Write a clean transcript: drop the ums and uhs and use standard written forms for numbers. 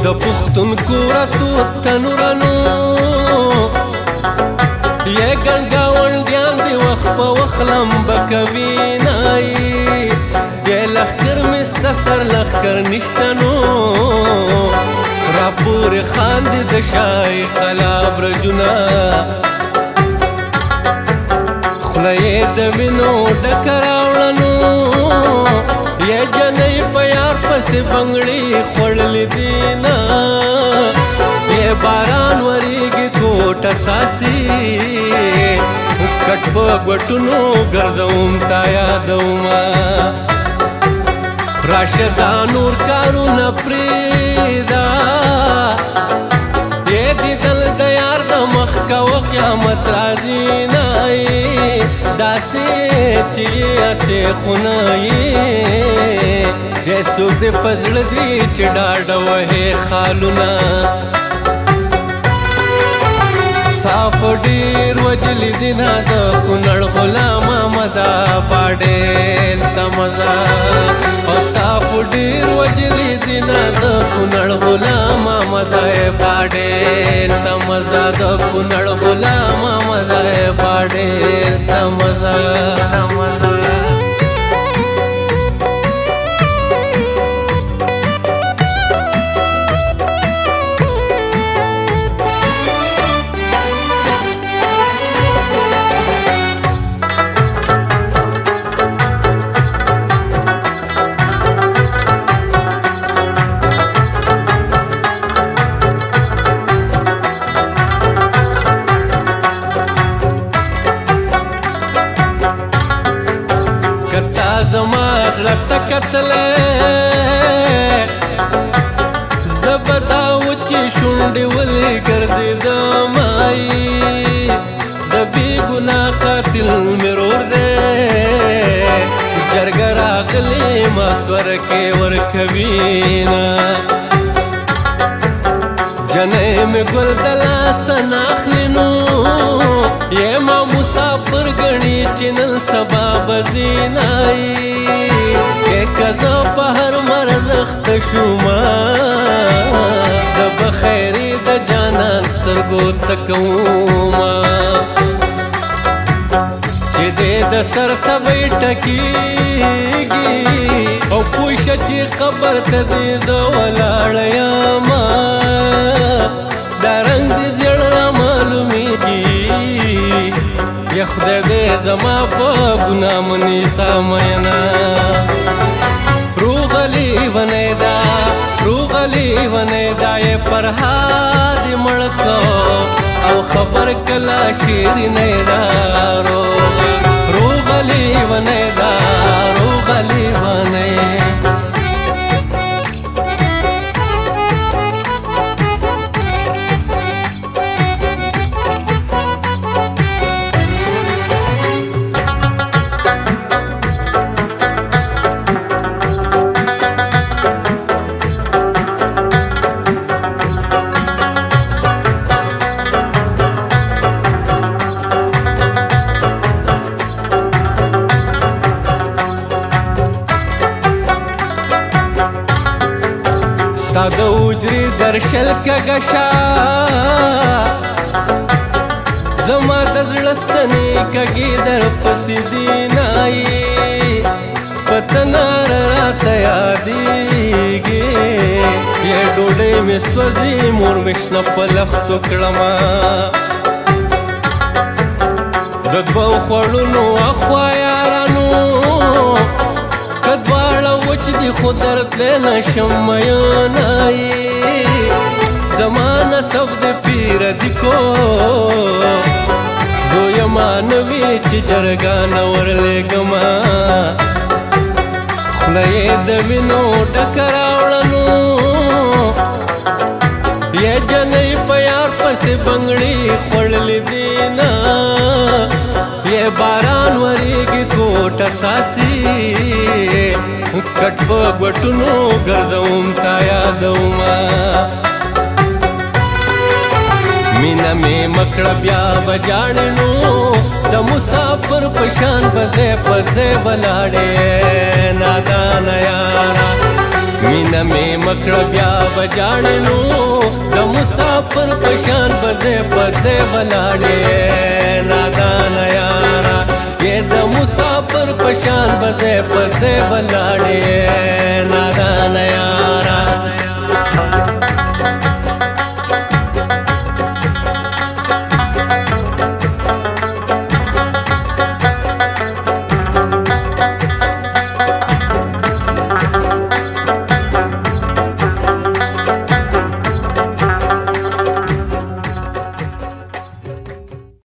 د پښتونکو راتو تنورانو یې ګڼ ګاونډیان دي وخت په وخت لمبه کوي نایي یې لښکر مې سته سر لښکر نشته نو راپورې خاندي د شاهي قلا برجونه خوله یې د وینو ډکه راوړه نو یې جنۍ په یار پسې بنګړي خوړلې دي نه یې باران وریږي کوټه ساسي کټ په ګوټونو ګرځوم تا یادومه راشه دا نور کارونه پرېږده یې دیدل د یار د مخ کوه قیامت راځي نه داسې چې یې هسې خو نه یې څوک دې په زړه دي چې ډاډه وهې خالونه صاف ډېر وجلي دي نه د کونړ غلام احمده باډېل ته مزه او صاف ډېر وجلي دي نه د کونړ غلام احمده باډېل ته مزه د کونړ غلام احمده باډېل ته مزه زما زړه ته کتلې زه به دا وچې شونډې ولې ګرځېدم زه بې ګناه قاتل مې رور دی جرګه راغلې ماسوره کې ورکوي نه جنۍ مې ګل د لاسه نه اخلي نو یې ما مسافر ګڼي چې نن سبا به ځي که زه په هر مرض اخته شومه زه به خیرې د جانان سترګو ته کومه چې دې د سر تبۍ ټکېږي او پوه شه چې قبر ته دې زه ولاړه یمه دا رنګ دې زیړ را معلومېږي یا خدای دې زما په ګناه منیسه مینه روغلی ونې دا یې فرهاد مړ کو او خبر کله شیرینۍ دا روغلی ونې دا روغلی ونې ستا د اوجرې درشل کږه زما د زړه ستنې کږې در پسې دي نایي په تنار راته یادېږي یې ډوډۍ مې سوځي مور مې شنه په لښتو کړمه د دوو خوړونو اخوا یارانو که دواړه وچ دي خو درد دی نشم میینه زما نسب د پیر دی کو زویه ما نوی چې جرګه نه ورلېږمه خوله یې د وینو ډکه راوړنو یې جنۍ په یار پسې بنګړي خوړلې دینه یې باران وریږي کوټه ساسي کټ په ګوټونو ګرځوم تا یادومه مینا می مکړه بیا بجاړې نو د مسافر په شان به ځای په ځای ولاړې نادانه یاره مینا می مکړه بیا بجاړې نو د مسافر په شان به ځای په ځای ولاړې نادانه یاره یې د مسافر په شان به ځای په ځای ولاړې نادانه